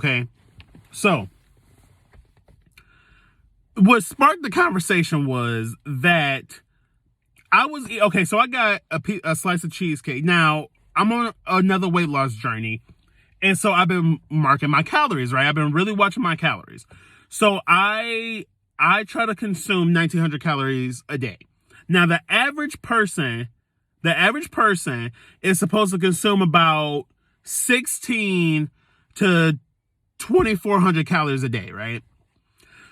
Okay. So, what sparked the conversation was that so I got a slice of cheesecake. Now, I'm on another weight loss journey. And so I've been marking my calories, right? I've been really watching my calories. So I try to consume 1,900 calories a day. Now, the average person is supposed to consume about 16 to 2,400 calories a day, right?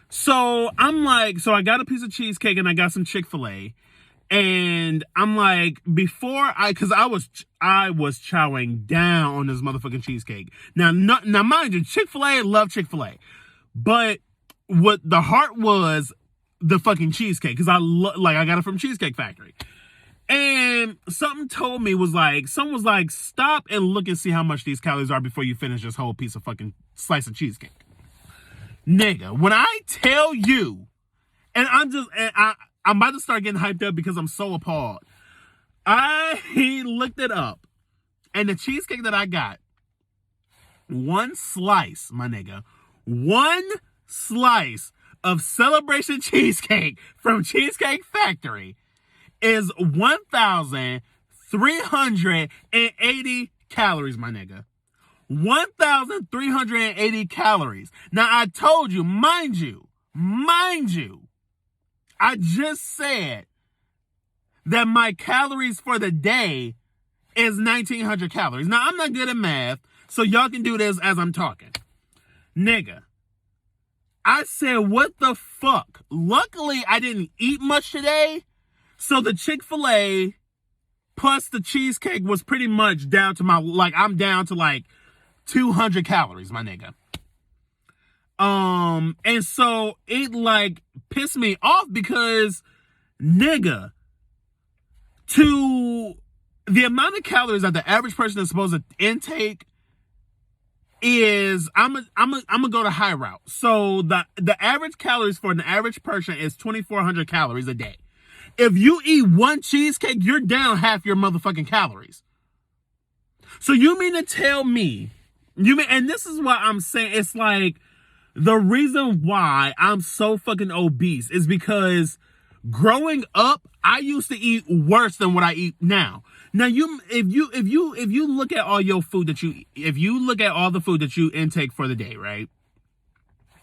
So I got a piece of cheesecake and I got some Chick-fil-A. And I'm like, because I was chowing down on this motherfucking cheesecake. Now, mind you, Chick-fil-A, love Chick-fil-A. But what the heart was the fucking cheesecake. Because I got it from Cheesecake Factory. And something told me someone was like, stop and look and see how much these calories are before you finish this whole piece of fucking slice of cheesecake. Nigga, when I tell you, and I'm about to start getting hyped up because I'm so appalled. I looked it up, and the cheesecake that I got, one slice, my nigga, one slice of Celebration cheesecake from Cheesecake Factory is 1,380 calories, my nigga. 1,380 calories. Now, I told you, mind you, I just said that my calories for the day is 1,900 calories. Now, I'm not good at math, so y'all can do this as I'm talking. Nigga, I said, what the fuck? Luckily, I didn't eat much today, so the Chick-fil-A plus the cheesecake was pretty much down to I'm down to 200 calories, my nigga. And so it pissed me off because, nigga, to the amount of calories that the average person is supposed to intake is, I'm gonna go the high route. So the average calories for an average person is 2,400 calories a day. If you eat one cheesecake, you're down half your motherfucking calories. So you mean to tell me, and this is what I'm saying, it's the reason why I'm so fucking obese is because growing up, I used to eat worse than what I eat now. Now, if you look at all your food if you look at all the food that you intake for the day, right?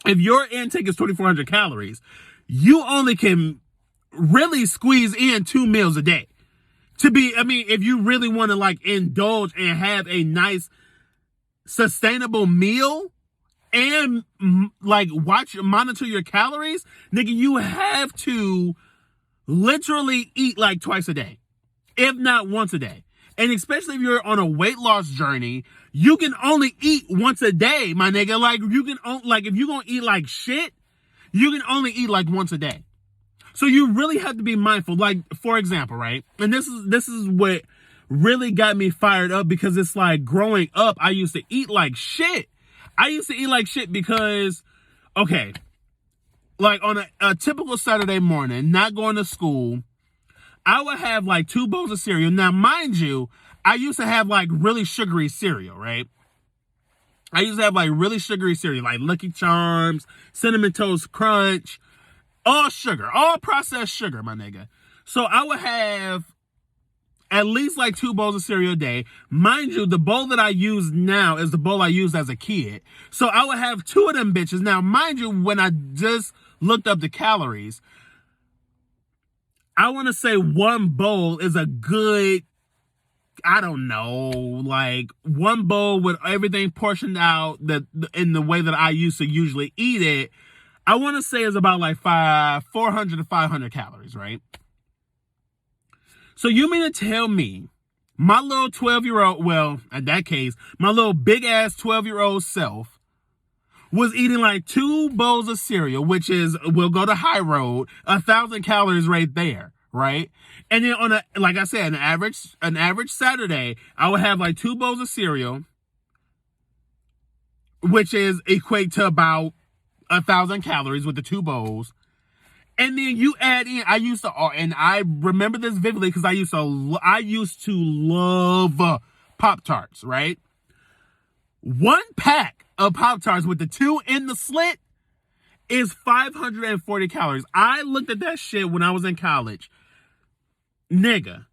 If your intake is 2,400 calories, you only can really squeeze in 2 meals a day. If you really want to indulge and have a nice, sustainable meal, and monitor your calories, nigga, you have to literally eat twice a day, if not once a day. And especially if you're on a weight loss journey, you can only eat once a day, my nigga. If you're gonna eat shit, you can only eat once a day. So you really have to be mindful. For example, right? And this is what really got me fired up, because it's growing up, I used to eat like shit. I used to eat like shit because, okay, on a typical Saturday morning, not going to school, I would have 2 bowls of cereal. Now, mind you, I used to have really sugary cereal, right? I used to have really sugary cereal, Lucky Charms, Cinnamon Toast Crunch, all sugar, all processed sugar, my nigga. So I would have at least 2 bowls of cereal a day. Mind you, the bowl that I use now is the bowl I used as a kid. So I would have 2 of them bitches. Now, mind you, when I just looked up the calories, I want to say one bowl is a good, I don't know, 1 bowl with everything portioned out in the way that I used to usually eat it, I want to say is about 400 to 500 calories, right? So you mean to tell me my little 12-year-old, well, in that case, my little big-ass 12-year-old self was eating 2 bowls of cereal, which is, we'll go to high road, 1,000 calories right there, right? And then on like I said, an average Saturday, I would have 2 bowls of cereal, which is equate to about 1,000 calories with the 2 bowls. And then you add in, and I remember this vividly because I used to love Pop-Tarts, right? 1 pack of Pop-Tarts with the 2 in the slit is 540 calories. I looked at that shit when I was in college. Nigga,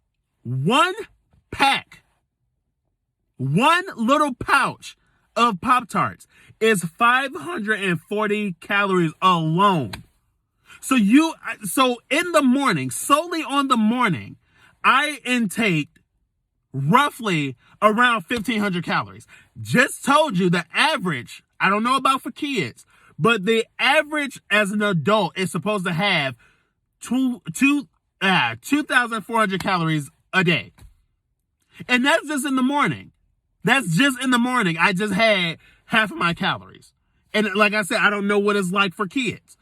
one little pouch of Pop-Tarts is 540 calories alone. So in the morning, solely on the morning, I intake roughly around 1,500 calories. Just told you the average, I don't know about for kids, but the average as an adult is supposed to have 2,400 calories a day. And that's just in the morning. That's just in the morning. I just had half of my calories. And like I said, I don't know what it's like for kids.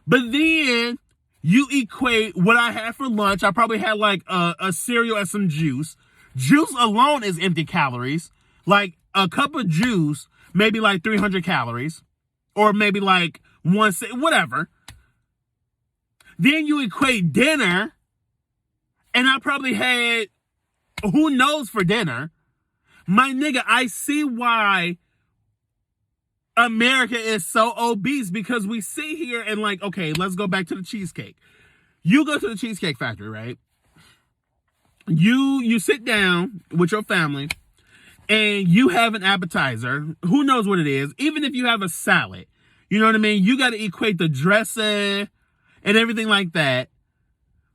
But then you equate what I had for lunch. I probably had like a cereal and some juice. Juice alone is empty calories. Like a cup of juice, maybe like 300 calories. Or maybe like whatever. Then you equate dinner. And I probably had, who knows for dinner. My nigga, I see why America is so obese, because we sit here and like, okay, let's go back to the cheesecake. You go to the Cheesecake Factory, right? You sit down with your family and you have an appetizer. Who knows what it is? Even if you have a salad, you know what I mean? You got to equate the dressing and everything like that.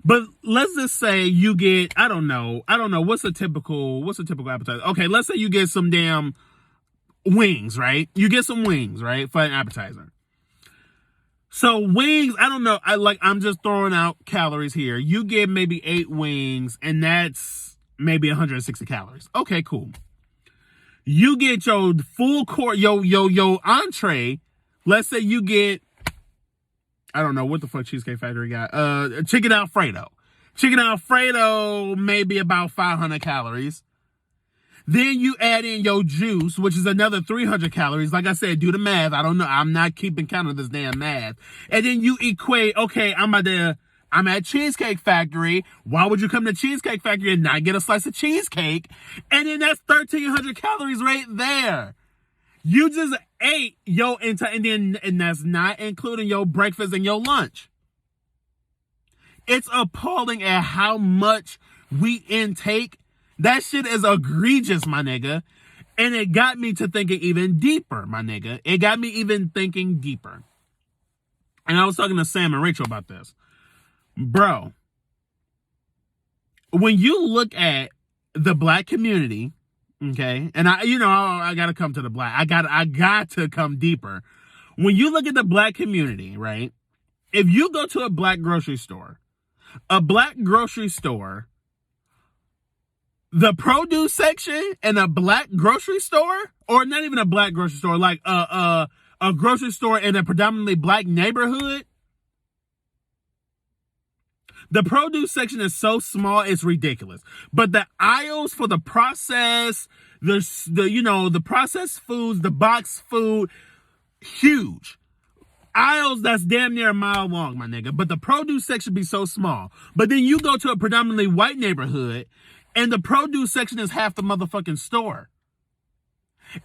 But let's just say you get, I don't know, what's a typical appetizer? Okay, let's say you get some damn wings, right? You get some wings, right, for an appetizer. So wings, I don't know, I'm just throwing out calories here. You get maybe 8 wings, and that's maybe 160 calories. Okay, cool. You get your full course, your entree. Let's say you get, I don't know what the fuck Cheesecake Factory got. Chicken Alfredo. Chicken Alfredo, maybe about 500 calories. Then you add in your juice, which is another 300 calories. Like I said, do the math. I don't know. I'm not keeping count of this damn math. And then you equate, okay, I'm at Cheesecake Factory. Why would you come to Cheesecake Factory and not get a slice of cheesecake? And then that's 1,300 calories right there. You just ate your entire, and that's not including your breakfast and your lunch. It's appalling at how much we intake. That shit is egregious, my nigga. And it got me to thinking even deeper, my nigga. It got me even thinking deeper. And I was talking to Sam and Rachel about this. Bro, when you look at the black community, okay, and I gotta come to the black. I got to come deeper. When you look at the black community, right? If you go to a black grocery store, the produce section in a black grocery store, or not even a black grocery store, like a grocery store in a predominantly black neighborhood, the produce section is so small, it's ridiculous. But the aisles for the processed, the processed foods, the boxed food, huge. Aisles that's damn near a mile long, my nigga. But the produce section be so small. But then you go to a predominantly white neighborhood, and the produce section is half the motherfucking store.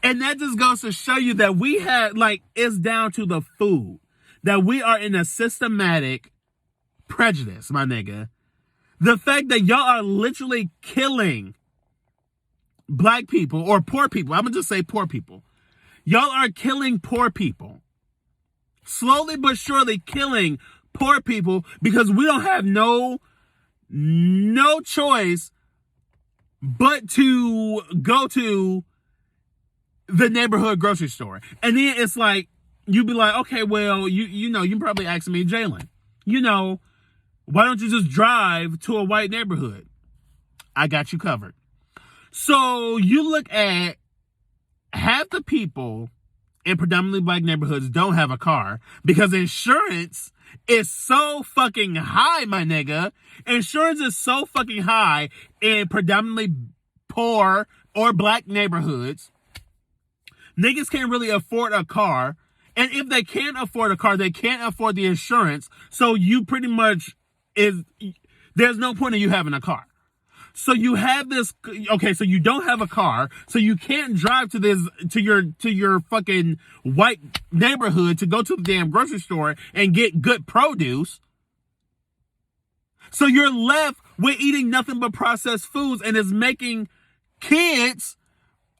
And that just goes to show you that we had, it's down to the food. That we are in a systematic prejudice, my nigga. The fact that y'all are literally killing black people or poor people. I'm going to just say poor people. Y'all are killing poor people. Slowly but surely killing poor people because we don't have no choice but to go to the neighborhood grocery store. And then it's like, you be like, okay, well, you probably asking me, Jalen, why don't you just drive to a white neighborhood? I got you covered. So you look at half the people in predominantly black neighborhoods don't have a car because insurance is so fucking high, my nigga. Insurance is so fucking high in predominantly poor or black neighborhoods. Niggas can't really afford a car. And if they can't afford a car, they can't afford the insurance. So you pretty much there's no point in you having a car. So you have this, okay, so you don't have a car, so you can't drive to your fucking white neighborhood to go to the damn grocery store and get good produce. So you're left with eating nothing but processed foods, and it's making kids,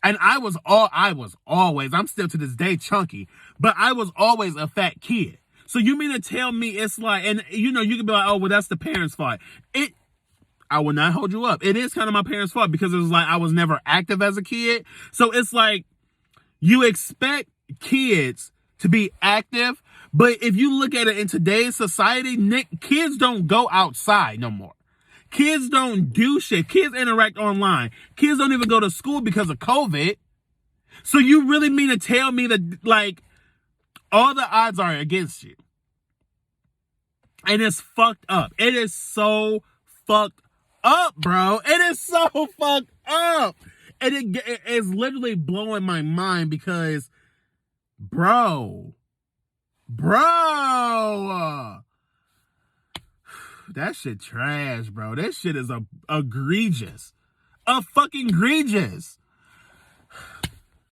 and I'm still to this day chunky, but I was always a fat kid. So you mean to tell me it's like, and you can be like, oh, well, that's the parents' fault. I will not hold you up. It is kind of my parents' fault because it was like I was never active as a kid. So it's like you expect kids to be active, but if you look at it in today's society, kids don't go outside no more. Kids don't do shit. Kids interact online. Kids don't even go to school because of COVID. So you really mean to tell me that, like, all the odds are against you? And it's fucked up. It is so fucked up, bro. It is so fucked up. And it is literally blowing my mind because, bro, that shit trash, bro. That shit is egregious. Fucking egregious.